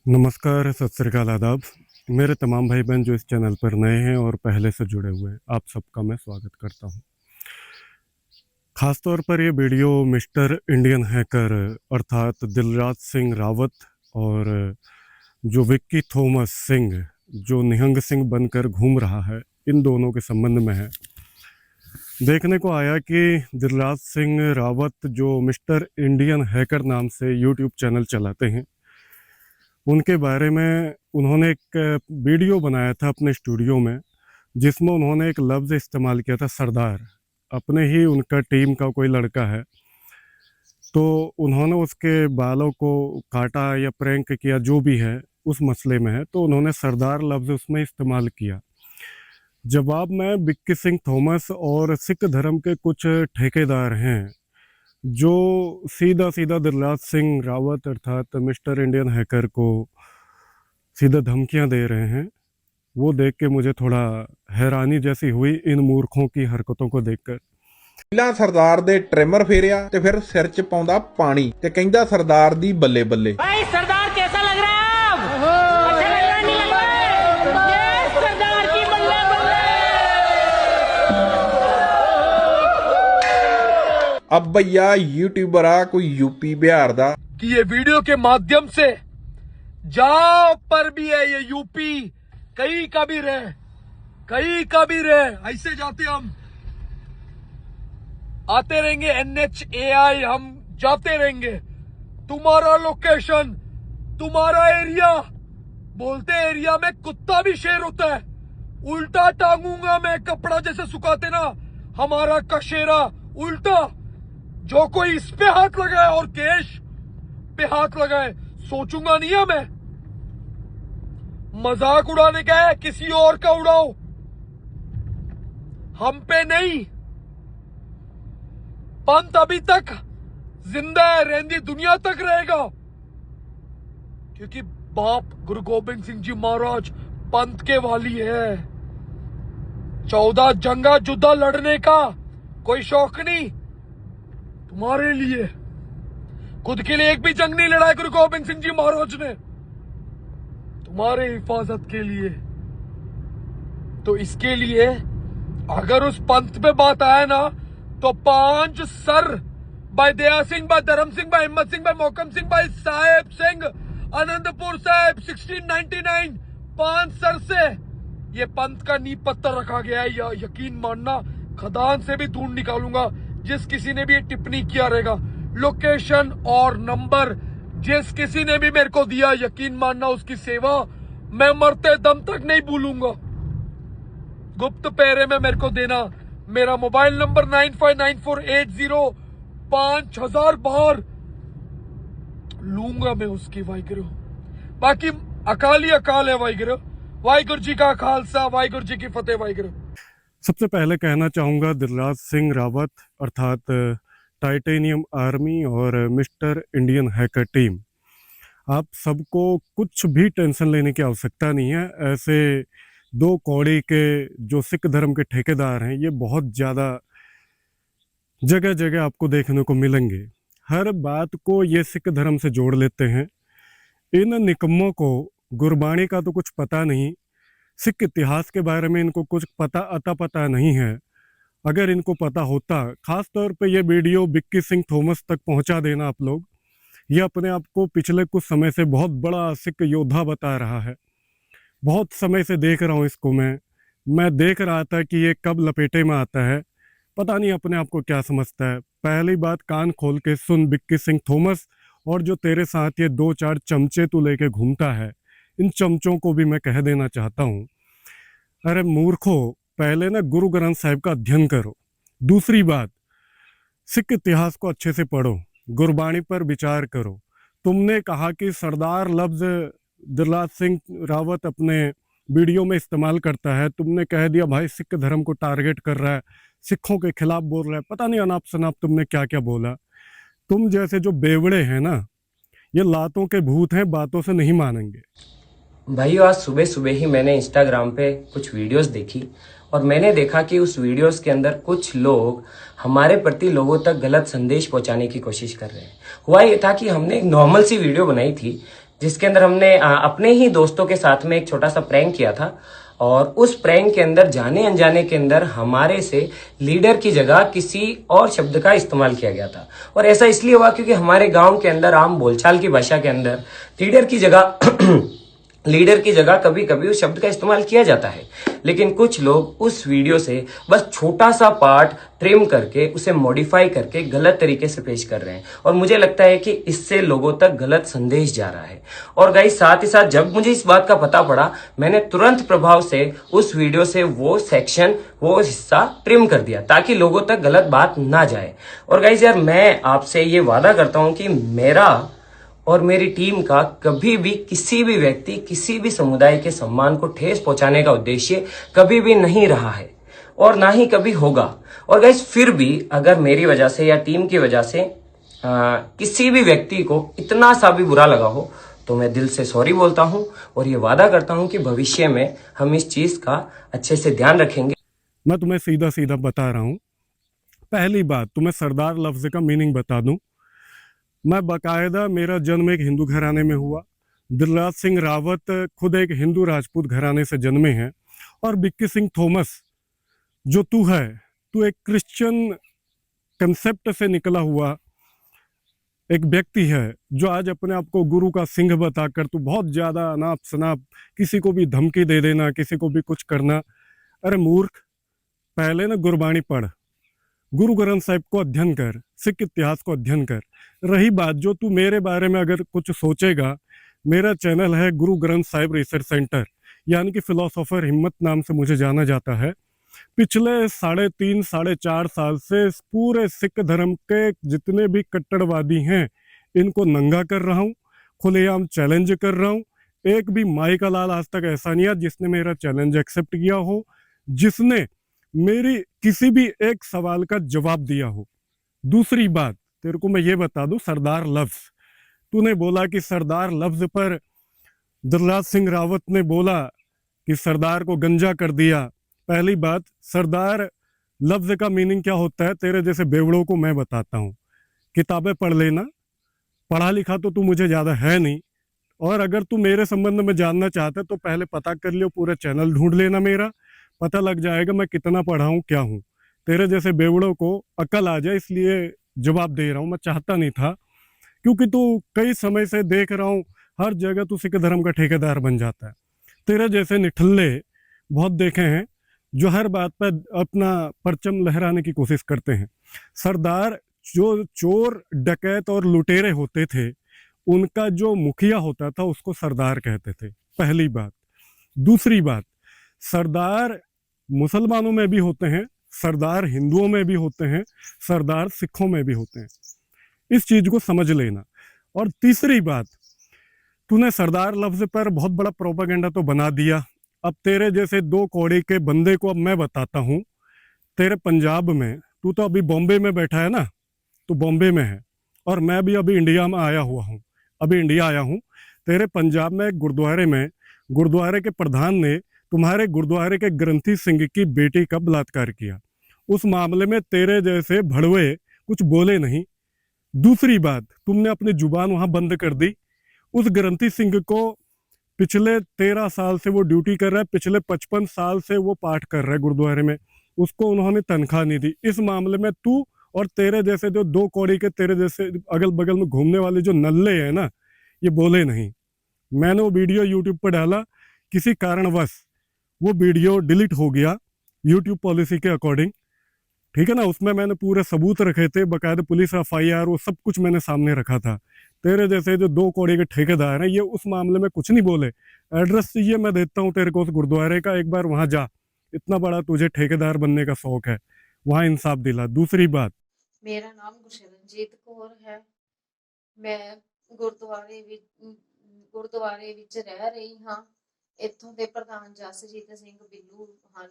नमस्कार, सत श्री अकाल, आदाब। मेरे तमाम भाई बहन जो इस चैनल पर नए हैं और पहले से जुड़े हुए हैं, आप सबका मैं स्वागत करता हूं। ख़ास तौर पर ये वीडियो मिस्टर इंडियन हैकर अर्थात दिलराज सिंह रावत और जो विक्की थॉमस सिंह जो निहंग सिंह बनकर घूम रहा है, इन दोनों के संबंध में है। देखने को आया कि दिलराज सिंह रावत जो मिस्टर इंडियन हैकर नाम से यूट्यूब चैनल चलाते हैं, उनके बारे में उन्होंने एक वीडियो बनाया था अपने स्टूडियो में, जिसमें उन्होंने एक लफ्ज़ इस्तेमाल किया था सरदार। अपने ही उनका टीम का कोई लड़का है, तो उन्होंने उसके बालों को काटा या प्रैंक किया, जो भी है उस मसले में है, तो उन्होंने सरदार लफ्ज़ उसमें इस्तेमाल किया। जवाब में विक्की सिंह थॉमस और सिख धर्म के कुछ ठेकेदार हैं जो सीधा सीधा दिलराज सिंह रावत अर्थात मिस्टर इंडियन हैकर को सीधा धमकियां दे रहे हैं। वो देख के मुझे थोड़ा हैरानी जैसी हुई इन मूर्खों की हरकतों को देखकर। ਪਹਿਲਾਂ ਸਰਦਾਰ ਦੇ ਟ੍ਰਿਮਰ ਫੇਰਿਆ ਤੇ ਫਿਰ ਸਿਰ 'ਚ ਪਾਉਂਦਾ ਪਾਣੀ ਤੇ ਕਹਿੰਦਾ ਸਰਦਾਰ ਦੀ ਬੱਲੇ ਬੱਲੇ। भाई सरदार कैसा लग रहा है अब? अच्छा लग रहा है, नहीं लग रहा है? ये सरदार की बल्ले बल्ले। अब भैया यूट्यूबर आ कोई यूपी बिहार दा कि ये वीडियो के माध्यम से जहां पर भी है ये यूपी, कहीं का भी रहे, कहीं का भी रहे, ऐसे जाते हम आते रहेंगे। NHAI हम जाते रहेंगे। तुम्हारा लोकेशन, तुम्हारा एरिया, बोलते एरिया में कुत्ता भी शेर होता है। उल्टा टांगूंगा मैं कपड़ा जैसे सुखाते ना, हमारा कशेरा उल्टा। जो कोई इस पे हाथ लगाए और केश पे हाथ लगाए, सोचूंगा नहीं है मैं। मजाक उड़ाने का है, किसी और का उड़ाओ, हम पे नहीं। पंत अभी तक जिंदा है, रेंदी दुनिया तक रहेगा, क्योंकि बाप गुरु गोबिंद सिंह जी महाराज पंत के वाली है। 14 जंगा जुद्धा लड़ने का कोई शौक नहीं तुम्हारे लिए। खुद के लिए एक भी जंग नहीं लड़ा गुरु गोबिंद सिंह जी महाराज ने, तुम्हारे हिफाजत के लिए। तो इसके लिए अगर उस पंथ पे बात आए ना, तो 5 सर भाई दया सिंह, भाई धर्म सिंह, भाई हिम्मत सिंह, भाई मोहकम सिंह, भाई साहेब सिंह, आनंदपुर साहब 1699, 5 सर से ये पंथ का नींव पत्थर रखा गया है। या यकीन मानना, खदान से भी ढूंढ निकालूंगा जिस किसी ने भी ये टिप्पणी किया रहेगा। लोकेशन और नंबर जिस किसी ने भी मेरे को दिया, यकीन मानना उसकी सेवा मैं मरते दम तक नहीं भूलूंगा। गुप्त पैरे में मेरे को देना। मेरा मोबाइल नंबर 9594805000 बार लूंगा मैं उसकी वाहिगुरु। बाकी अकाल ही अकाल है वाहिगुरु। वाहिगुरु जी का खालसा, वाहिगुरु जी की फतेह। वाहिगुरु। सबसे पहले कहना चाहूँगा, दिलराज सिंह रावत अर्थात टाइटेनियम आर्मी और मिस्टर इंडियन हैकर टीम, आप सबको कुछ भी टेंशन लेने की आवश्यकता नहीं है। ऐसे दो कौड़ी के जो सिख धर्म के ठेकेदार हैं, ये बहुत ज़्यादा जगह जगह आपको देखने को मिलेंगे। हर बात को ये सिख धर्म से जोड़ लेते हैं। इन निकम्मों को गुरबाणी का तो कुछ पता नहीं, सिख इतिहास के बारे में इनको कुछ पता नहीं है। अगर इनको पता होता, ख़ास तौर पे ये वीडियो विक्की सिंह थॉमस तक पहुंचा देना आप लोग। ये अपने आप को पिछले कुछ समय से बहुत बड़ा सिख योद्धा बता रहा है। बहुत समय से देख रहा हूँ इसको। मैं देख रहा था कि ये कब लपेटे में आता है, पता नहीं अपने आप को क्या समझता है। पहली बात, कान खोल के सुन विक्की सिंह थॉमस, और जो तेरे साथ ये 2-4 चमचे तू लेके घूमता है, इन चमचों को भी मैं कह देना चाहता हूँ, अरे मूर्खो, पहले ना गुरु ग्रंथ साहिब का अध्ययन करो। दूसरी बात, सिख इतिहास को अच्छे से पढ़ो, गुरबाणी पर विचार करो। तुमने कहा कि सरदार लफ्ज़ दिलराज सिंह रावत अपने वीडियो में इस्तेमाल करता है, तुमने कह दिया भाई सिख धर्म को टारगेट कर रहा है, सिखों के खिलाफ बोल रहा है, पता नहीं अनाप शनाप तुमने क्या क्या बोला। तुम जैसे जो बेवड़े हैं ना, ये लातों के भूत हैं, बातों से नहीं मानेंगे। भाई आज सुबह सुबह ही मैंने इंस्टाग्राम पे कुछ वीडियोस देखी और मैंने देखा कि उस वीडियोस के अंदर कुछ लोग हमारे प्रति लोगों तक गलत संदेश पहुंचाने की कोशिश कर रहे हैं। हुआ ये था कि हमने एक नॉर्मल सी वीडियो बनाई थी जिसके अंदर हमने अपने ही दोस्तों के साथ में एक छोटा सा प्रैंक किया था। और उस प्रैंक के अंदर जाने अनजाने के अंदर हमारे से लीडर की जगह किसी और शब्द का इस्तेमाल किया गया था। और ऐसा इसलिए हुआ क्योंकि हमारे गांव के अंदर आम बोलचाल की भाषा के अंदर लीडर की जगह लीडर की जगह कभी कभी उस शब्द का इस्तेमाल किया जाता है। लेकिन कुछ लोग उस वीडियो से बस छोटा सा पार्ट ट्रिम करके उसे मॉडिफाई करके गलत तरीके से पेश कर रहे हैं। और मुझे लगता है कि इससे लोगों तक गलत संदेश जा रहा है। और गाइस साथ ही साथ जब मुझे इस बात का पता पड़ा, मैंने तुरंत प्रभाव से उस वीडियो से वो सेक्शन, वो हिस्सा ट्रिम कर दिया ताकि लोगों तक गलत बात ना जाए। और गाइस यार, मैं आपसे ये वादा करता हूं कि मेरा और मेरी टीम का कभी भी किसी भी व्यक्ति, किसी भी समुदाय के सम्मान को ठेस पहुंचाने का उद्देश्य कभी भी नहीं रहा है और ना ही कभी होगा। और गाइस फिर भी अगर मेरी वजह से या टीम की वजह से किसी भी व्यक्ति को इतना सा भी बुरा लगा हो तो मैं दिल से सॉरी बोलता हूं और ये वादा करता हूं कि भविष्य में हम इस चीज का अच्छे से ध्यान रखेंगे। मैं तुम्हें सीधा सीधा बता रहा हूँ। पहली बात, तुम्हें सरदार लफ्ज़ का मीनिंग बता दूं। मैं बाकायदा, मेरा जन्म एक हिंदू घराने में हुआ। दिलराज सिंह रावत खुद एक हिंदू राजपूत घराने से जन्मे हैं। और विक्की सिंह थॉमस जो तू है, तू एक क्रिश्चियन कंसेप्ट से निकला हुआ एक व्यक्ति है जो आज अपने आप को गुरु का सिंह बताकर तू बहुत ज़्यादा अनाप शनाप किसी को भी धमकी दे देना, किसी को भी कुछ करना। अरे मूर्ख, पहले ना गुरबाणी पढ़, गुरु ग्रंथ साहिब को अध्ययन कर, सिख इतिहास को अध्ययन कर। रही बात जो तू मेरे बारे में अगर कुछ सोचेगा, मेरा चैनल है गुरु ग्रंथ साहिब रिसर्च सेंटर, यानी कि फिलोसोफर हिम्मत नाम से मुझे जाना जाता है। पिछले 3.5 4.5 साल से इस पूरे सिख धर्म के जितने भी कट्टरवादी हैं इनको नंगा कर रहा हूँ, खुलेआम चैलेंज कर रहा हूँ। एक भी माई का लाल आज तक ऐसा नहीं है जिसने मेरा चैलेंज एक्सेप्ट किया हो, जिसने मेरी किसी भी एक सवाल का जवाब दिया हो। दूसरी बात, तेरे को मैं ये बता दूं, सरदार लफ्ज तूने बोला कि सरदार लफ्ज पर दिलराज सिंह रावत ने बोला कि सरदार को गंजा कर दिया। पहली बात, सरदार लफ्ज का मीनिंग क्या होता है तेरे जैसे बेवड़ों को मैं बताता हूँ। किताबें पढ़ लेना, पढ़ा लिखा तो तू मुझे ज़्यादा है नहीं। और अगर तू मेरे संबंध में जानना चाहता है तो पहले पता कर लियो, पूरा चैनल ढूंढ लेना, मेरा पता लग जाएगा मैं कितना पढ़ा हूँ, क्या हूँ। तेरे जैसे बेवड़ों को अकल आ जाए इसलिए जवाब दे रहा हूँ। मैं चाहता नहीं था, क्योंकि तू कई समय से देख रहा हूँ हर जगह तू सिख धर्म का ठेकेदार बन जाता है। तेरे जैसे निठल्ले बहुत देखे हैं जो हर बात पर अपना परचम लहराने की कोशिश करते हैं। सरदार जो चोर, डकैत और लुटेरे होते थे, उनका जो मुखिया होता था उसको सरदार कहते थे, पहली बात। दूसरी बात, सरदार मुसलमानों में भी होते हैं, सरदार हिंदुओं में भी होते हैं, सरदार सिखों में भी होते हैं। इस चीज को समझ लेना। और तीसरी बात, तूने सरदार लफ्ज पर बहुत बड़ा प्रोपागेंडा तो बना दिया। अब तेरे जैसे दो कौड़ी के बंदे को अब मैं बताता हूँ। तेरे पंजाब में, तू तो अभी बॉम्बे में बैठा है ना, तू बॉम्बे में है और मैं भी अभी इंडिया में आया हुआ हूँ, अभी इंडिया आया हूँ। तेरे पंजाब में एक गुरुद्वारे में, गुरुद्वारे के प्रधान ने तुम्हारे गुरुद्वारे के ग्रंथी सिंह की बेटी का बलात्कार किया। उस मामले में तेरे जैसे भड़वे कुछ बोले नहीं। दूसरी बात, तुमने अपनी जुबान वहां बंद कर दी। उस ग्रंथी सिंह को पिछले 13 साल से वो ड्यूटी कर रहा है, पिछले 55 साल से वो पाठ कर रहा है गुरुद्वारे में, उसको उन्होंने तनख्वाह नहीं दी। इस मामले में तू और तेरे जैसे जो दो कौड़ी के, तेरे जैसे अगल बगल में घूमने वाले जो नल्ले हैं ना, ये बोले नहीं। मैंने वो वीडियो यूट्यूब पर डाला, किसी कारणवश वो वीडियो डिलीट हो गया यूट्यूब पॉलिसी के अकॉर्डिंग, ठीक है ना। उसमें मैंने पूरे सबूत रखे थे, बाकायदा पुलिस FIR वो सब कुछ मैंने सामने रखा था। तेरे जैसे जो दो कौड़ी के ठेकेदार हैं ये उस मामले में कुछ नहीं बोले। एड्रेस चाहिए मैं देता हूँ तेरे को उस गुरुद्वारे का, एक बार वहां जा, इतना बड़ा तुझे ठेकेदार बनने का शौक है, वहां इंसाफ दिला। दूसरी बात, ਮੇਰਾ ਨਾਮ ਗੁਰਸ਼ਰਨਜੀਤ ਕੌਰ ਹੈ। ਮੈਂ ਗੁਰਦੁਆਰੇ ਵਿੱਚ ਰਹਿ ਰਹੀ ਹਾਂ। ਇੱਥੋਂ ਦੇ ਪ੍ਰਧਾਨ ਜਸਜੀਤ ਸਿੰਘ ਬਿੱਲੂ ਹਨ,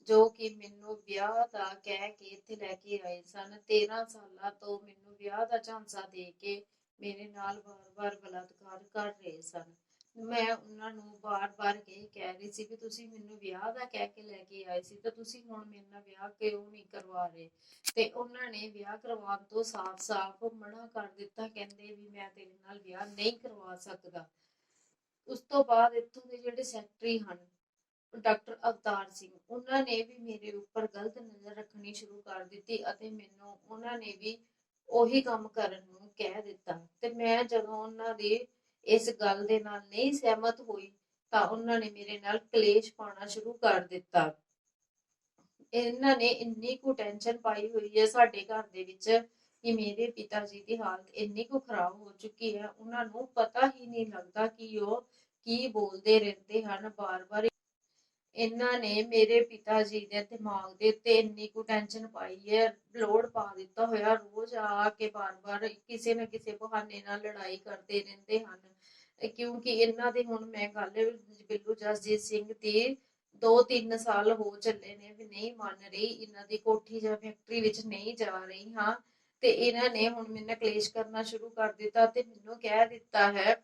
ਜੋ ਕਿ ਮੈਨੂੰ ਵਿਆਹ ਦਾ ਕਹਿ ਕੇ ਇੱਥੇ ਲੈ ਕੇ ਆਏ ਸਨ। 13 ਸਾਲਾਂ ਤੋਂ ਮੈਨੂੰ ਵਿਆਹ ਦਾ ਝਾਂਸਾ ਦੇ ਕੇ ਮੇਰੇ ਨਾਲ ਵਾਰ-ਵਾਰ ਬਲਾਤਕਾਰ ਕਰ ਰਹੇ ਸਨ। ਮੈਂ ਉਹਨਾਂ ਨੂੰ ਬਾਰ-ਬਾਰ ਇਹ ਕਹਿ ਰਹੀ ਸੀ ਵੀ ਤੁਸੀਂ ਮੈਨੂੰ ਵਿਆਹ ਦਾ ਕਹਿ ਕੇ ਲੈ ਕੇ ਆਏ ਸੀ ਤਾਂ ਤੁਸੀਂ ਹੁਣ ਮੇਰੇ ਨਾਲ ਵਿਆਹ ਕਿਉਂ ਨਹੀਂ ਕਰਵਾ ਰਹੇ। ਤੇ ਉਹਨਾਂ ਨੇ ਵਿਆਹ ਕਰਵਾਉਣ ਤੋਂ ਸਾਫ਼-ਸਾਫ਼ ਮਨਾ ਕਰ ਦਿੱਤਾ, ਕਹਿੰਦੇ ਵੀ ਮੈਂ ਤੇਰੇ ਨਾਲ ਵਿਆਹ ਨਹੀਂ ਕਰਵਾ ਸਕਦਾ। ਉਸ ਤੋਂ ਬਾਅਦ ਇੱਥੋਂ ਦੇ ਜਿਹੜੇ ਸੈਕਟਰੀ ਹਨ ਡਾਕਟਰ ਅਵਤਾਰ ਸਿੰਘ, ਉਹਨਾਂ ਨੇ ਵੀ ਮੇਰੇ ਉੱਪਰ ਗਲਤ ਨਜ਼ਰ ਰੱਖਣੀ ਸ਼ੁਰੂ ਕਰ ਦਿੱਤੀ ਅਤੇ ਮੈਨੂੰ ਉਹਨਾਂ ਨੇ ਵੀ ਉਹੀ ਕੰਮ ਕਰਨ ਨੂੰ ਕਹਿ ਦਿੱਤਾ। ਤੇ ਮੈਂ ਜਦੋਂ ਉਹਨਾਂ ਦੀ ਇਸ ਗੱਲ ਦੇ ਨਾਲ ਨਹੀਂ ਸਹਿਮਤ ਹੋਈ ਤਾਂ ਉਹਨਾਂ ਨੇ ਮੇਰੇ ਨਾਲ ਕਲੇਸ਼ ਪਾਉਣਾ ਸ਼ੁਰੂ ਕਰ ਦਿੱਤਾ। ਇਹਨਾਂ ਨੇ ਇੰਨੀ ਕੁ ਟੈਨਸ਼ਨ ਪਾਈ ਹੋਈ ਹੈ ਸਾਡੇ ਘਰ ਦੇ ਵਿੱਚ ਕਿ ਮੇਰੇ ਪਿਤਾ ਜੀ ਦੀ ਹਾਲਤ ਇੰਨੀ ਕੁ ਖਰਾਬ ਹੋ ਚੁੱਕੀ ਹੈ, ਉਹਨਾਂ ਨੂੰ ਪਤਾ ਹੀ ਨਹੀਂ ਲੱਗਦਾ ਕਿ ਉਹ ਕੀ ਬੋਲਦੇ ਰਹਿੰਦੇ ਹਨ। ਬਾਰ-ਬਾਰ ਇਹਨਾਂ ਨੇ ਮੇਰੇ ਪਿਤਾ ਜੀ ਦੇ ਦਿਮਾਗ ਦੇ ਉੱਤੇ ਇੰਨੀ ਕੁ ਟੈਨਸ਼ਨ ਪਾਈ ਹੈ, ਲੋਡ ਪਾ ਦਿੱਤਾ ਹੋਇਆ, ਰੋਜ਼ ਆ ਕੇ ਬਾਰ-ਬਾਰ ਕਿਸੇ ਨਾ ਕਿਸੇ ਬਹਾਨੇ ਨਾਲ ਲੜਾਈ ਕਰਦੇ ਰਹਿੰਦੇ ਹਨ। ਕਿਉਂਕਿ ਇਹਨਾਂ ਦੇ ਹੁਣ ਮੈਂ ਗੱਲ ਬਿੱਲੂ ਜਸਜੀਤ ਸਿੰਘ ਦੀ 2-3 ਸਾਲ ਹੋ ਚੱਲੇ ਨੇ ਵੀ ਨਹੀਂ ਮੰਨ ਰਹੀ, ਇਹਨਾਂ ਦੀ ਕੋਠੀ ਜਾਂ ਫੈਕਟਰੀ ਵਿੱਚ ਨਹੀਂ ਜਾ ਰਹੀ ਹਾਂ। ਤੇ ਇਹਨਾਂ ਨੇ ਹੁਣ ਮੇਰੇ ਨਾਲ ਕਲੇਸ਼ ਕਰਨਾ ਸ਼ੁਰੂ ਕਰ ਦਿੱਤਾ ਤੇ ਮੈਨੂੰ ਕਹਿ ਦਿੱਤਾ ਹੈ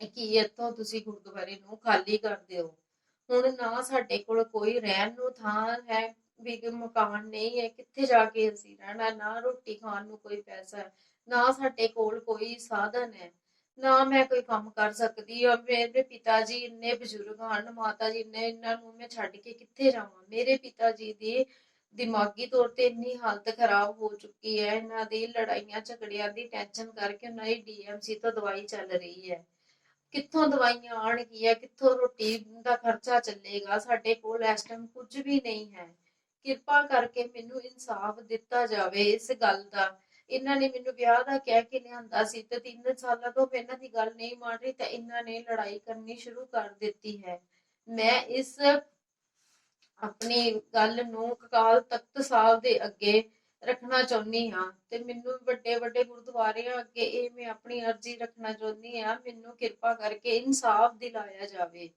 ਕਿ ਇੱਥੋਂ ਤੁਸੀਂ ਗੁਰਦੁਆਰੇ ਨੂੰ ਖਾਲੀ ਕਰ ਦਿਓ। ਹੁਣ ਨਾ ਸਾਡੇ ਕੋਲ ਕੋਈ ਰਹਿਣ ਨੂੰ ਥਾਂ ਹੈ, ਵੀ ਮਕਾਨ ਨਹੀਂ ਹੈ, ਕਿੱਥੇ ਜਾ ਕੇ ਅਸੀਂ ਰਹਿਣਾ, ਨਾ ਰੋਟੀ ਖਾਣ ਨੂੰ ਕੋਈ ਪੈਸਾ ਹੈ, ਨਾ ਸਾਡੇ ਕੋਲ ਕੋਈ ਸਾਧਨ ਹੈ, ਨਾ ਮੈਂ ਕੋਈ ਕੰਮ ਕਰ ਸਕਦੀ ਹਾਂ। ਮੇਰੇ ਪਿਤਾ ਜੀ ਇੰਨੇ ਬਜ਼ੁਰਗ ਹਨ, ਮਾਤਾ ਜੀ ਨੇ, ਇਹਨਾਂ ਨੂੰ ਮੈਂ ਛੱਡ ਕੇ ਕਿੱਥੇ ਜਾਵਾਂ। ਮੇਰੇ ਪਿਤਾ ਜੀ ਦੀ ਦਿਮਾਗੀ ਤੌਰ ਤੇ ਇੰਨੀ ਹਾਲਤ ਖਰਾਬ ਹੋ ਚੁੱਕੀ ਹੈ, ਇਹਨਾਂ ਦੀ ਲੜਾਈਆਂ ਝਗੜਿਆਂ ਦੀ ਟੈਨਸ਼ਨ ਕਰਕੇ ਉਹਨਾਂ ਦੀ ਡੀਐਮਸੀ ਤੋਂ ਦਵਾਈ ਚੱਲ ਰਹੀ ਹੈ। ਕਿੱਥੋਂ ਦਵਾਈਆਂ ਆਉਣਗੀਆਂ, ਕਿੱਥੋਂ ਰੋਟੀ ਦਾ ਖਰਚਾ ਚੱਲੇਗਾ, ਸਾਡੇ ਕੋਲ ਇਸ ਟਾਈਮ ਕੁਝ ਵੀ ਨਹੀਂ ਹੈ। ਕਿਰਪਾ ਕਰਕੇ ਮੈਨੂੰ ਇਨਸਾਫ ਦਿੱਤਾ ਜਾਵੇ ਇਸ ਗੱਲ ਦਾ। ਇਹਨਾਂ ਨੇ ਮੈਨੂੰ ਵਿਆਹ ਦਾ ਕਹਿ ਕੇ ਲਿਆਂਦਾ ਸੀ ਤੇ 3 ਸਾਲਾਂ ਤੋਂ ਮੈਂ ਇਹਨਾਂ ਦੀ ਗੱਲ ਨਹੀਂ ਮੰਨ ਰਹੀ ਤਾਂ ਇਹਨਾਂ ਨੇ ਲੜਾਈ ਕਰਨੀ ਸ਼ੁਰੂ ਕਰ ਦਿੱਤੀ ਹੈ। ਮੈਂ ਇਸ ਆਪਣੀ ਗੱਲ ਨੂੰ ਅਕਾਲ ਤਖਤ ਸਾਹਿਬ ਦੇ ਅੱਗੇ ਰੱਖਣਾ ਚਾਹੁੰਦੀ ਹਾਂ ਤੇ ਮੈਨੂੰ ਵੱਡੇ ਗੁਰਦੁਆਰਿਆਂ ਅੱਗੇ ਇਹ ਮੈਂ ਆਪਣੀ ਅਰਜ਼ੀ ਰੱਖਣਾ ਚਾਹੁੰਦੀ ਹਾਂ, ਮੈਨੂੰ ਕਿਰਪਾ ਕਰਕੇ ਇਨਸਾਫ ਦਿਲਾਇਆ ਜਾਵੇ।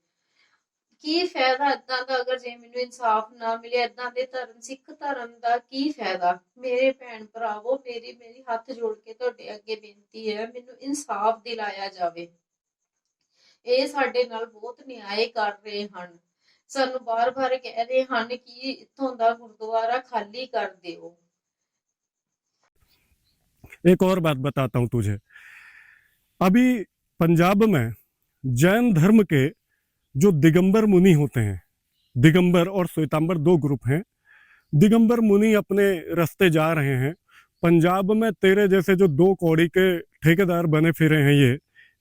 ਕੀ ਫਾਇਦਾ ਏਦਾਂ ਦਾ, ਅਗਰ ਜੇ ਮੈਨੂੰ ਇਨਸਾਫ ਨਾ ਮਿਲੇ, ਏਦਾਂ ਦੇ ਧਰਮ, ਸਿੱਖ ਧਰਮ ਦਾ ਕੀ ਫਾਇਦਾ। ਮੇਰੇ ਭੈਣ ਭਰਾਵੋ, ਮੇਰੀ ਹੱਥ ਜੋੜ ਕੇ ਤੁਹਾਡੇ ਅੱਗੇ ਬੇਨਤੀ ਹੈ, ਮੈਨੂੰ ਇਨਸਾਫ ਦਿਲਾਇਆ ਜਾਵੇ। ਇਹ ਸਾਡੇ ਨਾਲ ਬਹੁਤ ਨਿਆਏ ਕਰ ਰਹੇ ਹਨ, ਸਾਨੂੰ ਬਾਰ-ਬਾਰ ਕਹਿ ਰਹੇ ਹਨ ਕਿ ਇੱਥੋਂ ਦਾ ਗੁਰਦੁਆਰਾ ਖਾਲੀ ਕਰ ਦਿਓ। एक और बात बताता हूँ तुझे। अभी पंजाब में जैन धर्म के जो दिगंबर मुनि होते हैं, दिगंबर और श्वेतांबर 2 ग्रुप हैं। दिगंबर मुनि अपने रास्ते जा रहे हैं। पंजाब में तेरे जैसे जो 2 कौड़ी के ठेकेदार बने फिरे हैं,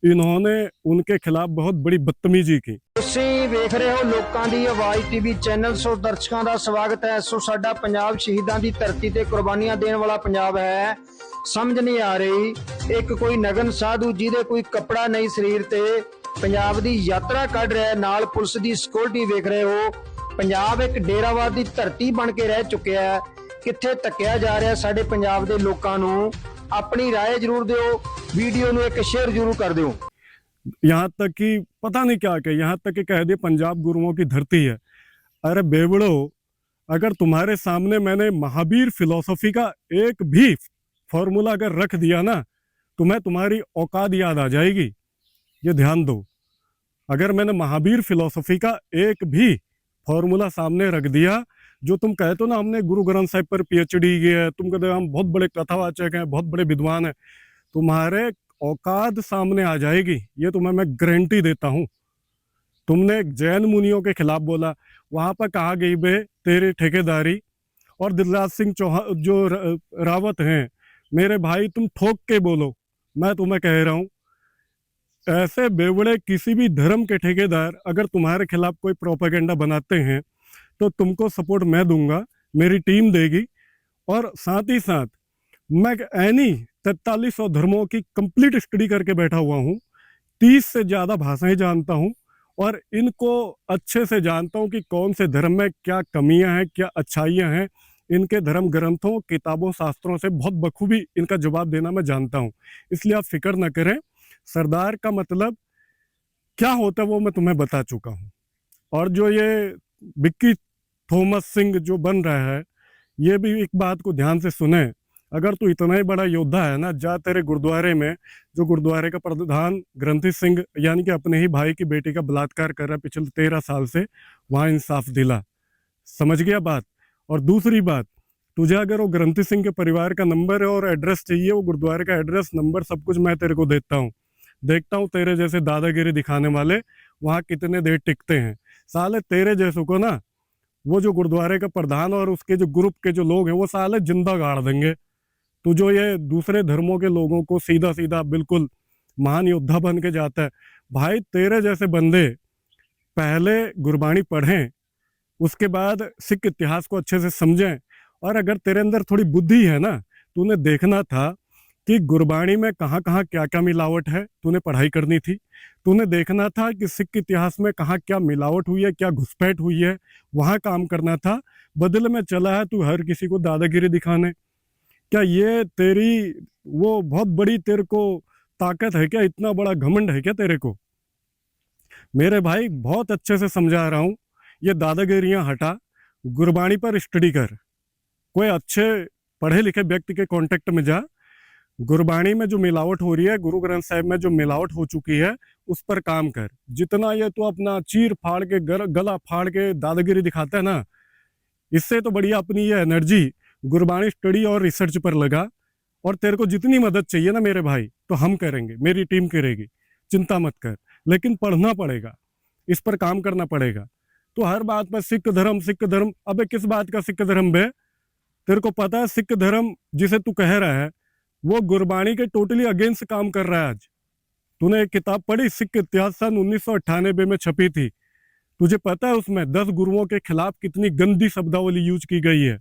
इन्होंने उनके खिलाफ बहुत बड़ी बदतमीजी की। ਤੁਸੀਂ ਵੇਖ ਰਹੇ ਹੋ ਲੋਕਾਂ ਦੀ ਆਵਾਜ਼ ਟੀਵੀ ਚੈਨਲ। ਸੋ ਦਰਸ਼ਕਾਂ ਦਾ ਸਵਾਗਤ ਹੈ। ਸੋ ਸਾਡਾ ਪੰਜਾਬ ਸ਼ਹੀਦਾਂ ਦੀ ਧਰਤੀ ਤੇ ਕੁਰਬਾਨੀਆਂ ਦੇਣ ਵਾਲਾ ਪੰਜਾਬ ਹੈ। ਸਮਝ ਨਹੀਂ ਆ ਰਹੀ, ਇੱਕ ਕੋਈ ਨਗਨ ਸਾਧੂ ਜਿਹਦੇ ਕੋਈ ਕੱਪੜਾ ਨਹੀਂ ਸਰੀਰ ਤੇ ਪੰਜਾਬ ਦੀ ਯਾਤਰਾ ਕੱਢ ਰਿਹਾ, ਨਾਲ ਪੁਲਿਸ ਦੀ ਸਿਕਿਉਰਿਟੀ ਵੇਖ ਰਹੇ ਹੋ। ਪੰਜਾਬ ਇੱਕ ਡੇਰਾਵਾਦ ਦੀ ਧਰਤੀ ਬਣ ਕੇ ਰਹਿ ਚੁੱਕਿਆ ਹੈ। ਕਿੱਥੇ ਧੱਕਿਆ ਜਾ ਰਿਹਾ ਸਾਡੇ ਪੰਜਾਬ ਦੇ ਲੋਕਾਂ ਨੂੰ। ਆਪਣੀ ਰਾਏ ਜ਼ਰੂਰ ਦਿਓ, ਵੀਡੀਓ ਨੂੰ ਇੱਕ ਸ਼ੇਅਰ ਜ਼ਰੂਰ ਕਰ ਦਿਓ। यहाँ तक कि पता नहीं क्या क्या, यहाँ तक कि कह दिए पंजाब गुरुओं की धरती है। अरे बेवड़ो, अगर तुम्हारे सामने मैंने महावीर फिलॉसफी का एक भी फॉर्मूला अगर रख दिया ना, तुम्हें तुम्हारी औकात याद आ जाएगी। ये ध्यान दो, अगर मैंने महावीर फिलॉसफी का एक भी फॉर्मूला सामने रख दिया, जो तुम कहते हो ना हमने गुरु ग्रंथ साहिब पर PhD की है, तुम कहते हो हम बहुत बड़े कथावाचक हैं, बहुत बड़े विद्वान हैं, तुम्हारे औकात सामने आ जाएगी, ये तुम्हें मैं गारंटी देता हूँ। तुमने जैन मुनियों के खिलाफ बोला, वहाँ पर कहा गई बे तेरी ठेकेदारी। और दिलराज सिंह चौहान जो रावत हैं, मेरे भाई तुम ठोक के बोलो, मैं तुम्हें कह रहा हूँ ऐसे बेवड़े किसी भी धर्म के ठेकेदार अगर तुम्हारे खिलाफ कोई प्रोपेगेंडा बनाते हैं तो तुमको सपोर्ट मैं दूंगा, मेरी टीम देगी। और साथ ही साथ मैं 4300 धर्मों की कंप्लीट स्टडी करके बैठा हुआ हूँ, 30 से ज़्यादा भाषाएं जानता हूँ और इनको अच्छे से जानता हूँ कि कौन से धर्म में क्या कमियां हैं, क्या अच्छाइयां हैं। इनके धर्म ग्रंथों, किताबों, शास्त्रों से बहुत बखूबी इनका जवाब देना मैं जानता हूँ। इसलिए आप फिक्र न करें। सरदार का मतलब क्या होता है वो मैं तुम्हें बता चुका हूँ। और जो ये विक्की थॉमस सिंह जो बन रहा है, ये भी एक बात को ध्यान से सुने। अगर तू इतना ही बड़ा योद्धा है ना, जा तेरे गुरुद्वारे में जो गुरुद्वारे का प्रधान ग्रंथी सिंह यानी कि अपने ही भाई की बेटी का बलात्कार कर रहा है पिछले 13 साल से, वहाँ इंसाफ दिला। समझ गया बात। और दूसरी बात, तुझे अगर वो ग्रंथी सिंह के परिवार का नंबर है और एड्रेस चाहिए, वो गुरुद्वारे का एड्रेस, नंबर, सब कुछ मैं तेरे को देता हूँ। देखता हूँ तेरे जैसे दादागिरी दिखाने वाले वहाँ कितने देर टिकते हैं। साले तेरे जैसों को ना वो जो गुरुद्वारे का प्रधान और उसके जो ग्रुप के जो लोग हैं वो साले जिंदा गाड़ देंगे। तो जो ये दूसरे धर्मों के लोगों को सीधा सीधा बिल्कुल महान योद्धा बन के जाता है, भाई तेरे जैसे बंदे पहले गुरबाणी पढ़ें, उसके बाद सिख इतिहास को अच्छे से समझें। और अगर तेरे अंदर थोड़ी बुद्धि है ना, तूने देखना था कि गुरबाणी में कहाँ कहाँ क्या क्या मिलावट है, तूने पढ़ाई करनी थी। तूने देखना था कि सिख इतिहास में कहाँ क्या मिलावट हुई है, क्या घुसपैठ हुई है, वहाँ काम करना था। बदले में चला है तू हर किसी को दादागिरी दिखाने। क्या ये तेरी वो बहुत बड़ी तेरे को ताकत है क्या? इतना बड़ा घमंड है क्या तेरे को? मेरे भाई बहुत अच्छे से समझा रहा हूँ, ये दादागिरियाँ हटा, गुरबाणी पर स्टडी कर। कोई अच्छे पढ़े लिखे व्यक्ति के कांटेक्ट में जा, गुरबाणी में जो मिलावट हो रही है, गुरु ग्रंथ साहिब में जो मिलावट हो चुकी है, उस पर काम कर। जितना ये तो अपना चीर फाड़ के गला फाड़ के दादागिरी दिखाता है ना, इससे तो बढ़िया अपनी ये एनर्जी गुरबाणी स्टडी और रिसर्च पर लगा। और तेरे को जितनी मदद चाहिए ना मेरे भाई, तो हम करेंगे, मेरी टीम करेगी, चिंता मत कर। लेकिन पढ़ना पड़ेगा, इस पर काम करना पड़ेगा। तो हर बात पर सिख धर्म, अबे किस बात का सिख धर्म बे? तेरे को पता है सिख धर्म जिसे तू कह रहा है वो गुरबाणी के टोटली अगेंस्ट काम कर रहा है। आज तूने एक किताब पढ़ी, सिख इतिहास सन 1998 में छपी थी, तुझे पता है उसमें 10 गुरुओं के खिलाफ कितनी गंदी शब्दावली यूज की गई है।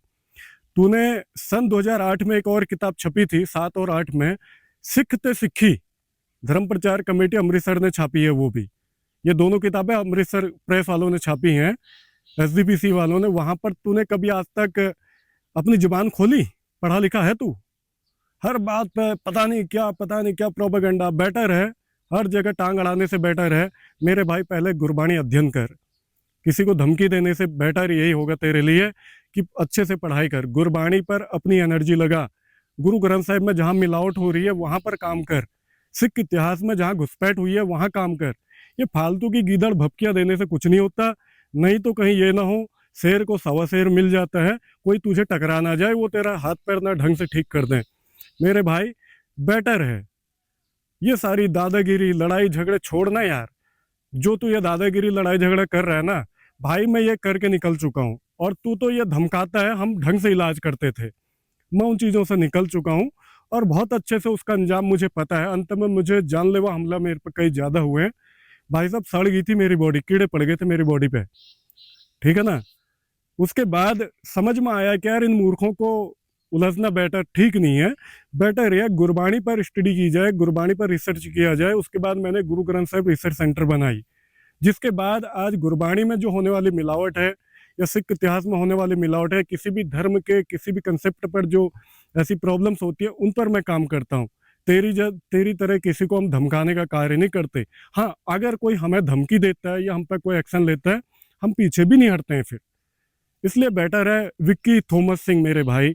तूने सन 2008 में एक और किताब छपी थी, 7 और 8 में, सिख ते सिखी, धर्म प्रचार कमेटी अमृतसर ने छापी है वो भी। ये दोनों किताबें अमृतसर प्रेस वालों ने छापी हैं, SDPC वालों ने। वहां पर तूने कभी आज तक अपनी जुबान खोली? पढ़ा लिखा है तू? हर बात पे पता नहीं क्या प्रोपेगेंडा। बेटर है हर जगह टांग अड़ाने से बेटर है मेरे भाई पहले गुरबाणी अध्ययन कर। किसी को धमकी देने से बेटर यही होगा तेरे लिए कि अच्छे से पढ़ाई कर, गुरबाणी पर अपनी एनर्जी लगा, गुरु ग्रंथ साहिब में जहाँ मिलावट हो रही है वहाँ पर काम कर, सिख इतिहास में जहाँ घुसपैठ हुई है वहाँ काम कर। ये फालतू की गीदड़ भपकियाँ देने से कुछ नहीं होता। नहीं तो कहीं ये ना हो शेर को सवा शेर मिल जाता है, कोई तुझे टकरा ना जाए, वो तेरा हाथ पैर ना ढंग से ठीक कर दें। मेरे भाई बेटर है ये सारी दादागिरी लड़ाई झगड़े छोड़ना यार। जो तू ये दादागिरी लड़ाई झगड़ा कर रहा है ना भाई, मैं ये करके निकल चुका हूँ। और तू तो ये धमकाता है, हम ढंग से इलाज करते थे, मैं उन चीज़ों से निकल चुका हूँ और बहुत अच्छे से उसका अंजाम मुझे पता है। अंत में मुझे जानलेवा हमला मेरे पे कई ज़्यादा हुए हैं भाई साहब, सड़ गई थी मेरी बॉडी, कीड़े पड़ गए थे मेरी बॉडी पे, ठीक है ना। उसके बाद समझ में आया कि यार इन मूर्खों को उलझना बेटर ठीक नहीं है। बेटर है गुरबाणी पर स्टडी की जाए, गुरबाणी पर रिसर्च किया जाए। उसके बाद मैंने गुरु ग्रंथ साहिब रिसर्च सेंटर बनाई, जिसके बाद आज गुरबाणी में जो होने वाली मिलावट है या सिख इतिहास में होने वाली मिलावट है, किसी भी धर्म के किसी भी कंसेप्ट पर जो ऐसी प्रॉब्लम्स होती है उन पर मैं काम करता हूँ। तेरी तरह किसी को हम धमकाने का कार्य नहीं करते। हाँ, अगर कोई हमें धमकी देता है या हम पर कोई एक्शन लेता है, हम पीछे भी नहीं हटते हैं फिर। इसलिए बेटर है विक्की थॉमस सिंह मेरे भाई,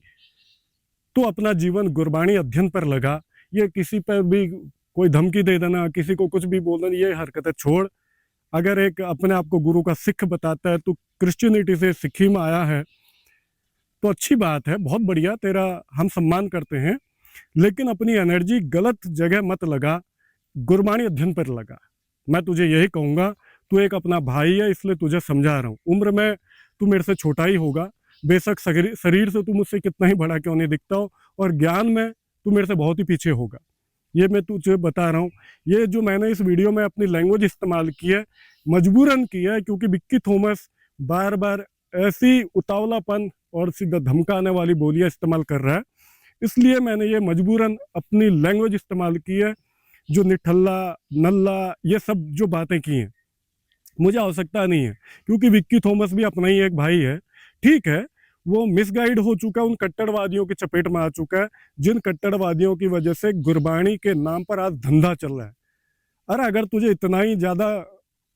तो अपना जीवन गुरबाणी अध्ययन पर लगा। ये किसी पर भी कोई धमकी दे देना, किसी को कुछ भी बोल देना, ये हरकतें छोड़। अगर एक अपने आप को गुरु का सिख बताता है, तो क्रिश्चियनिटी से सिखी में आया है, तो अच्छी बात है, बहुत बढ़िया, तेरा हम सम्मान करते हैं। लेकिन अपनी एनर्जी गलत जगह मत लगा, गुरबाणी अध्ययन पर लगा। मैं तुझे यही कहूँगा, तू एक अपना भाई है इसलिए तुझे समझा रहा हूँ। उम्र में तू मेरे से छोटा ही होगा, बेशक शरीर से तू मुझसे कितना ही बड़ा क्यों नहीं दिखता हो, और ज्ञान में तू मेरे से बहुत ही पीछे होगा, ये मैं तुझे बता रहा हूँ। ये जो मैंने इस वीडियो में अपनी लैंग्वेज इस्तेमाल की है, मजबूरन की है, क्योंकि विक्की थॉमस बार बार ऐसी उतावलापन और सीधा धमकाने वाली बोलियां इस्तेमाल कर रहा है, इसलिए मैंने ये मजबूरन अपनी लैंग्वेज इस्तेमाल की है। जो निठल्ला नल्ला ये सब जो बातें की हैं मुझे आवश्यकता नहीं है, क्योंकि विक्की थॉमस भी अपना ही एक भाई है। ठीक है, वो मिसगाइड हो चुका है, उन कट्टरवादियों की चपेट में आ चुका है, जिन कट्टरवादियों की वजह से गुरबाणी के नाम पर आज धंधा चल रहा है। अरे अगर तुझे इतना ही ज़्यादा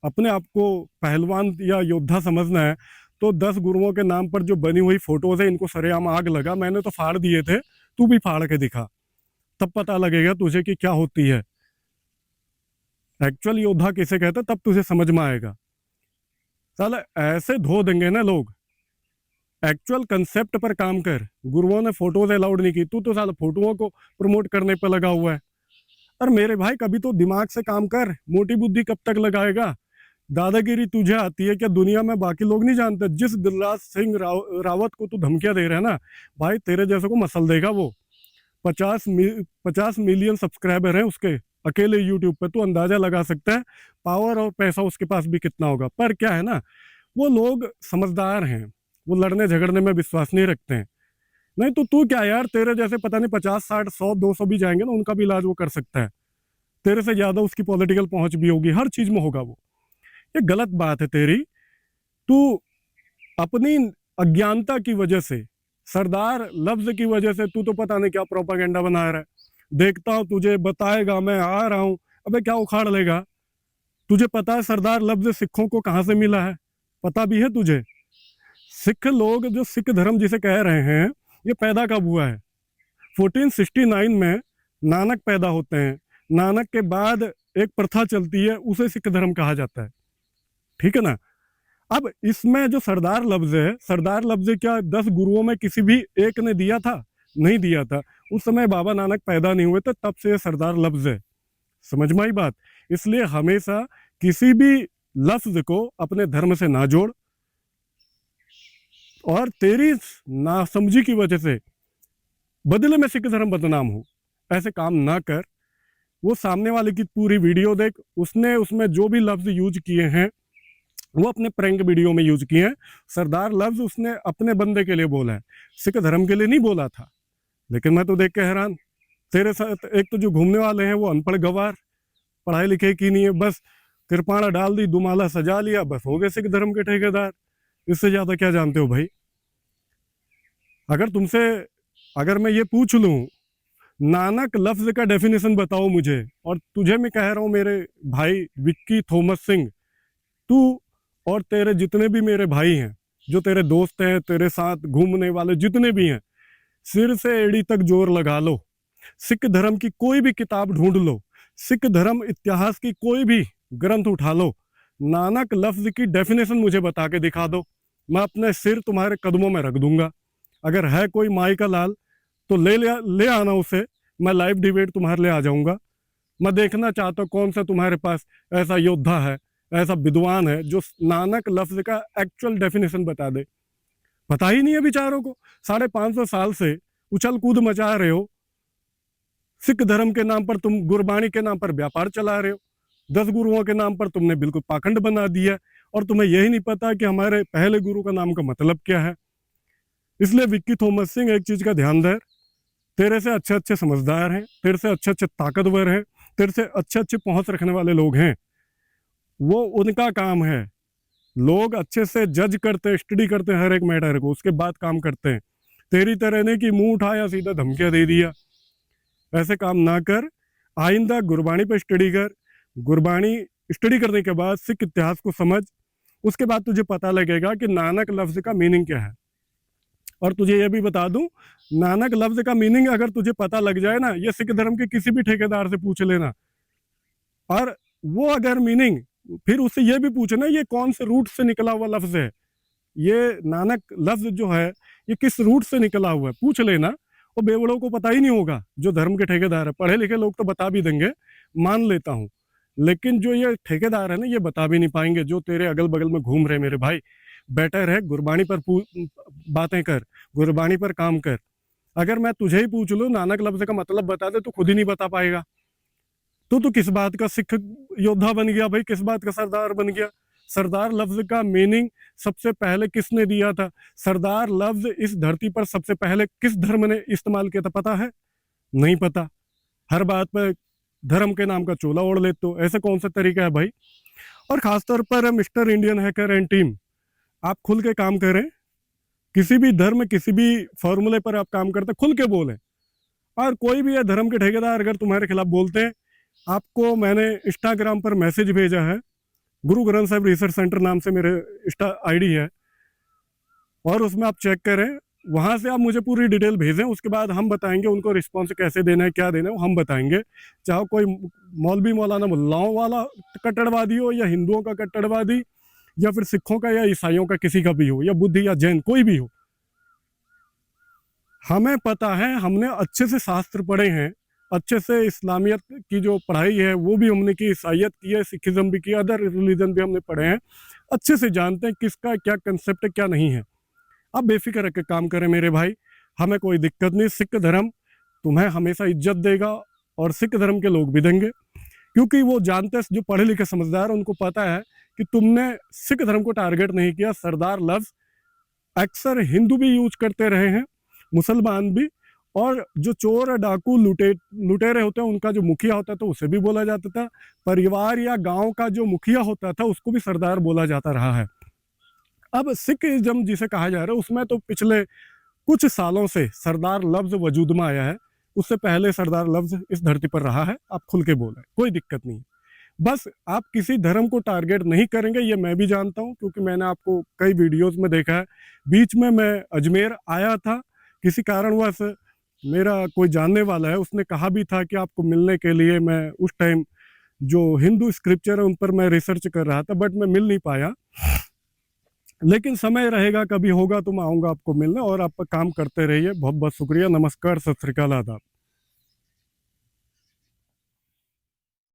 अपने आप को पहलवान या योद्धा समझना है, तो 10 गुरुओं के नाम पर जो बनी हुई फोटोज है, इनको सरेआम आग लगा। मैंने तो फाड़ दिए थे, तू भी फाड़ के दिखा, तब पता लगेगा तुझे कि क्या होती है एक्चुअल योद्धा किसे कहते, तब तुझे समझ में आएगा। साला ऐसे धो देंगे ना लोग। एक्चुअल कंसेप्ट पर काम कर। गुरुओं ने फोटोज अलाउड नहीं की, तू तो साला फोटोओं को प्रमोट करने पर लगा हुआ है। और मेरे भाई कभी तो दिमाग से काम कर, मोटी बुद्धि कब तक लगाएगा? दादागिरी तुझे आती है क्या? दुनिया में बाकी लोग नहीं जानते? जिस दिलराज सिंह रावत को तू धमकियां दे रहा है ना भाई, तेरे जैसे को मसल देगा वो। 50 मिलियन सब्सक्राइबर हैं उसके अकेले यूट्यूब पे, तू अंदाजा लगा सकता है पावर और पैसा उसके पास भी कितना होगा। पर क्या है ना, वो लोग समझदार हैं, वो लड़ने झगड़ने में विश्वास नहीं रखते हैं। नहीं तो तू क्या यार, तेरे जैसे पता नहीं 50 60 100 200 भी जाएंगे ना, उनका भी इलाज वो कर सकता है। तेरे से ज्यादा उसकी पॉलिटिकल पहुंच भी होगी, हर चीज में होगा वो। ये गलत बात है तेरी। तू अपनी अज्ञानता की वजह से, सरदार लफ्ज की वजह से तू तो पता नहीं क्या प्रोपागेंडा बना रहा है। देखता हूं तुझे, बताएगा, मैं आ रहा हूं। अबे क्या उखाड़ लेगा? तुझे पता है सरदार लफ्ज सिखों को कहां से मिला है? पता भी है तुझे? सिख लोग जो सिख धर्म जिसे कह रहे हैं, ये पैदा कब हुआ है? 1469 में नानक पैदा होते हैं। नानक के बाद एक प्रथा चलती है, उसे सिख धर्म कहा जाता है। ठीक है ना? अब इसमें जो सरदार लफ्ज है, सरदार लफ्ज क्या 10 गुरुओं में किसी भी एक ने दिया था? नहीं दिया था। उस समय बाबा नानक पैदा नहीं हुए थे, तब से ये सरदार लफ्ज है। समझ में आई बात? इसलिए हमेशा किसी भी लफ्ज को अपने धर्म से ना जोड़, और तेरी नासमझी की वजह से बदले में सिख धर्म बदनाम हो, ऐसे काम ना कर। वो सामने वाले की पूरी वीडियो देख, उसने उसमें जो भी लफ्ज यूज किए हैं वो अपने प्रैंक वीडियो में यूज किए हैं। सरदार लफ्ज उसने अपने बंदे के लिए बोला है, सिख धर्म के लिए नहीं बोला था। लेकिन मैं तो देख के हैरान, तेरे साथ एक तो जो घूमने वाले हैं वो अनपढ़ गवार, पढ़ाई लिखे की नहीं है, बस कृपाणा डाल दी, दुमाला सजा लिया, बस हो गए सिख धर्म के ठेकेदार। इससे ज्यादा क्या जानते हो भाई? अगर मैं ये पूछ लूं, नानक लफ्ज का डेफिनेशन बताओ मुझे, और तुझे मैं कह रहा हूं मेरे भाई विक्की थॉमस सिंह, तू और तेरे जितने भी मेरे भाई हैं, जो तेरे दोस्त हैं, तेरे साथ घूमने वाले जितने भी हैं, सिर से एड़ी तक जोर लगा लो, सिख धर्म की कोई भी किताब ढूंढ लो, सिख धर्म इतिहास की कोई भी ग्रंथ उठा लो, नानक लफ्ज की डेफिनेशन मुझे बता के दिखा दो, मैं अपने सिर तुम्हारे कदमों में रख दूंगा। अगर है कोई माई का लाल तो ले आना उसे, मैं लाइव डिबेट तुम्हारे लिए आ जाऊंगा। मैं देखना चाहता हूँ कौन सा तुम्हारे पास ऐसा योद्धा है, ऐसा विद्वान है जो नानक लफ्ज का एक्चुअल डेफिनेशन बता दे। पता ही नहीं है बेचारों को। 550 साल से उछल कूद मचा रहे हो, सिख धर्म के नाम पर तुम गुरबाणी के नाम पर व्यापार चला रहे हो, 10 गुरुओं के नाम पर तुमने बिल्कुल पाखंड बना दिया, और तुम्हें यही नहीं पता कि हमारे पहले गुरु का नाम का मतलब क्या है। इसलिए विक्की थॉमस सिंह एक चीज का ध्यान दे, तेरे से अच्छे अच्छे समझदार हैं, तेरे से अच्छे अच्छे ताकतवर हैं, तेरे से अच्छे अच्छे पहुंच रखने वाले लोग हैं, वो उनका काम है। लोग अच्छे से जज करते, स्टडी करते हैं हर एक मैटर को, उसके बाद काम करते हैं। तेरी तरह नहीं कि मुंह उठाया सीधा धमकियां दे दिया, ऐसे काम ना कर। आइंदा गुरबाणी पे स्टडी कर, गुरबाणी स्टडी करने के बाद सिख इतिहास को समझ, उसके बाद तुझे पता लगेगा कि नानक लफ्ज का मीनिंग क्या है। और तुझे ये भी बता दूं, नानक लफ्ज का मीनिंग अगर तुझे पता लग जाए ना, ये सिख धर्म के किसी भी ठेकेदार से पूछ लेना, और वो अगर मीनिंग, फिर उससे ये भी पूछना ये कौन से रूट से निकला हुआ लफ्ज है, ये नानक लफ्ज जो है ये किस रूट से निकला हुआ है, पूछ लेना। और बेवड़ों को पता ही नहीं होगा, जो धर्म के ठेकेदार है। पढ़े लिखे लोग तो बता भी देंगे, मान लेता हूँ, लेकिन जो ये ठेकेदार है ना, ये बता भी नहीं पाएंगे। जो तेरे अगल बगल में घूम रहे मेरे भाई, बेटर है गुरबाणी पर बातें कर, गुरबाणी पर काम कर। अगर मैं तुझे ही पूछ लूँ नानक लफ्ज का मतलब बता दे, तो खुद ही नहीं बता पाएगा। तो किस बात का सिख योद्धा बन गया भाई, किस बात का सरदार बन गया? सरदार लफ्ज का मीनिंग सबसे पहले किसने दिया था? सरदार लफ्ज इस धरती पर सबसे पहले किस धर्म ने इस्तेमाल किया था, पता है? नहीं पता। हर बात पर धर्म के नाम का चोला ओढ़ लेते हो, ऐसा कौन सा तरीका है भाई? और खासतौर पर mister Indian hacker and team, आप खुल के काम करें। किसी भी धर्म, किसी भी फॉर्मूले पर आप काम करते, खुल के बोले। और कोई भी धर्म के ठेकेदार अगर तुम्हारे खिलाफ बोलते हैं, आपको मैंने इंस्टाग्राम पर मैसेज भेजा है, गुरु ग्रंथ साहिब रिसर्च सेंटर नाम से मेरे इंस्टा आईडी है, और उसमें आप चेक करें, वहां से आप मुझे पूरी डिटेल भेजें। उसके बाद हम बताएंगे उनको रिस्पॉन्स कैसे देना है, क्या देना है, वो हम बताएंगे। चाहे कोई मौलवी मौलाना मुल्लाओं वाला कट्टरवादी हो, या हिंदुओं का कट्टरवादी, या फिर सिखों का या ईसाइयों का किसी का भी हो, या बुद्ध या जैन कोई भी हो, हमें पता है, हमने अच्छे से शास्त्र पढ़े हैं, अच्छे से इस्लामियत की जो पढ़ाई है वो भी हमने की, ईसाइयत की है, सिखिज़्म भी की, अदर रिलीजन भी हमने पढ़े हैं, अच्छे से जानते हैं किसका क्या कंसेप्ट है क्या नहीं है। आप बेफिक्र रख के काम करें मेरे भाई, हमें कोई दिक्कत नहीं। सिख धर्म तुम्हें हमेशा इज्जत देगा और सिख धर्म के लोग भी देंगे, क्योंकि वो जानते हैं, जो पढ़े लिखे समझदार, उनको पता है कि तुमने सिख धर्म को टारगेट नहीं किया। सरदार लफ्ज अक्सर हिंदू भी यूज करते रहे हैं, मुसलमान भी, और जो चोर डाकू लुटेरे होते हैं उनका जो मुखिया होता था उसे भी बोला जाता था, परिवार या गांव का जो मुखिया होता था उसको भी सरदार बोला जाता रहा है। अब सिखिज्म जिसे कहा जा रहा है उसमें तो पिछले कुछ सालों से सरदार लफ्ज वजूद में आया है, उससे पहले सरदार लफ्ज इस धरती पर रहा है। आप खुल के बोलें, कोई दिक्कत नहीं। बस आप किसी धर्म को टारगेट नहीं करेंगे, ये मैं भी जानता हूँ, क्योंकि मैंने आपको कई वीडियोस में देखा है। बीच में मैं अजमेर आया था, किसी कारणवश मेरा कोई जानने वाला है, उसने कहा भी था कि आपको मिलने के लिए। मैं उस टाइम जो हिंदू स्क्रिप्चर है उन पर मैं रिसर्च कर रहा था, बट मैं मिल नहीं पाया। लेकिन समय रहेगा, कभी होगा तो मैं आऊँगा आपको मिलने, और आप काम करते रहिए। बहुत बहुत शुक्रिया, नमस्कार, सत श्री अकाल, आदाब।